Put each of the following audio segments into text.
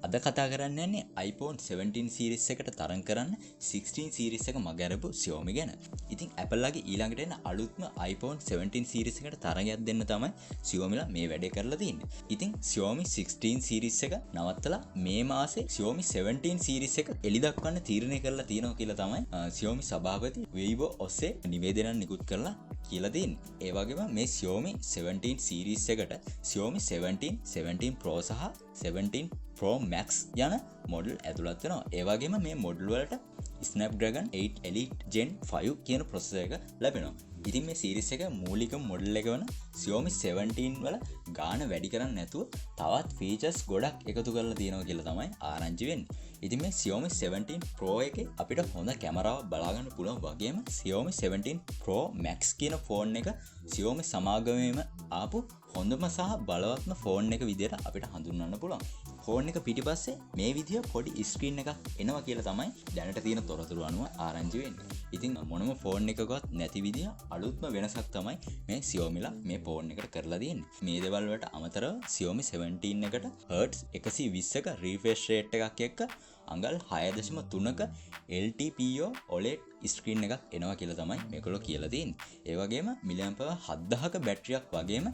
අද කතා කරන්න යන්නේ iPhone 17 series එකට තරඟ කරන්න 16 series එක මග අරපු Xiaomi ගැන. ඉතින් Apple ලගේ ඊළඟට එන අලුත්ම iPhone 17 series එකට තරඟයක් දෙන්න තමයි Xiaomi ලා මේ වැඩේ කරලා තියෙන්නේ. ඉතින් Xiaomi 16 series එක නවත්තලා මේ මාසේ Xiaomi 17 series එක එළි දක්වන්න තීරණය කරලා තියෙනවා කියලා තමයි Xiaomi සභාපති Weibo ඔස්සේ නිවේදනයක් නිකුත් කරලා කියලා තියෙන්නේ. ඒ වගේම මේ Xiaomi 17 series එකට Xiaomi 17, 17 Pro සහ 17 Pro Max යන මොඩල් ඇතුළත් වෙනවා. ඒ වගේම මේ මොඩල් වලට Snapdragon 8 Elite Gen 5 කියන ප්‍රොසෙසර් එක ලැබෙනවා. ඉතින් මේ සීරීස් එක මූලික මොඩල් එක වන Xiaomi 17 වල ගාණ වැඩි කරන්නේ නැතුව තවත් ෆීචර්ස් ගොඩක් එකතු කරලා තියෙනවා කියලා තමයි ආරංචි වෙන්නේ. ඉතින් මේ Xiaomi 17 Pro එකේ අපිට හොඳ කැමරාවක් බලා ගන්න පුළුවන් වගේම Xiaomi 17 Pro Max කියන ෆෝන් එක Xiaomi සමාගමේම ආපු හොඳම සහ බලවත්ම ෆෝන් එක විදිහට අපිට හඳුන්වන්න පුළුවන්. ෆෝන් එක පිටිපස්සේ මේ විදිහ පොඩි ස්ක්‍රීන් එකක් එනවා කියලා තමයි දැනට තියෙන තොරතුරු අනුව ආරංචි වෙන්නේ. ඉතින් මොනම ෆෝන් එකකවත් නැති විදිහ අලුත්ම වෙනසක් තමයි මේ Xiaomi ලා මේ ෆෝන් එකට කරලා තියෙන්නේ. මේ දේවල් වලට අමතරව Xiaomi 17 එකට Hz 120ක refresh rate එකක් එක්ක අඟල් 6.3ක LTPO OLED ස්ක්‍රීන් එකක් එනවා කියලා තමයි මේගොල්ලෝ කියලා තියෙන්නේ. ඒ වගේම මිලිඅම්පර් 7000ක බැටරියක් වගේම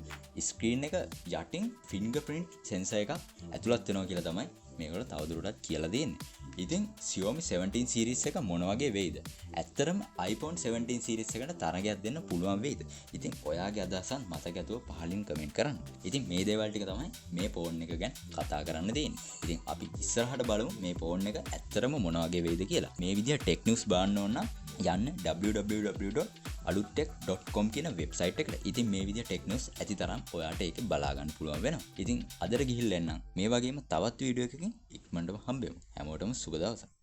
ස්ක්‍රීන් එක යටින් fingerprint sensor එකක් ඇතුළත් වෙනවා කියලා තමයි මේගොල්ලෝ තවදුරටත් කියලා දෙන්නේ. ඉතින් Xiaomi 17 series එක මොන වගේ වෙයිද? ඇත්තටම iPhone 17 series එකට තරගයක් දෙන්න පුළුවන් වෙයිද? ඉතින් ඔයාගේ අදහසත් මතක ඇතුව පහලින් කමෙන්ට් කරන්න. ඉතින් මේ දේවල් ටික තමයි මේ ෆෝන් එක ගැන කතා කරන්න තියෙන්නේ. ඉතින් අපි ඉස්සරහට බලමු මේ ෆෝන් එක ඇත්තටම මොන වගේ වෙයිද කියලා. මේ විදිහ ටෙක් නිවුස් බලන්න ඕන නම් යන්න www.alutech.com කියන වෙබ්සයිට් එකට. ඉතින් මේ විදිහ ටෙක් නිවුස් ඇති තරම් ඔයාට ඒක බලා ගන්න පුළුවන් වෙනවා. ඉතින් අදට ගිහිල්ලා එන්නම්. මේ වගේම තවත් වීඩියෝ එකකින් ඉක්මනටම හම්බෙමු. හැමෝටම සුබ දවසක්.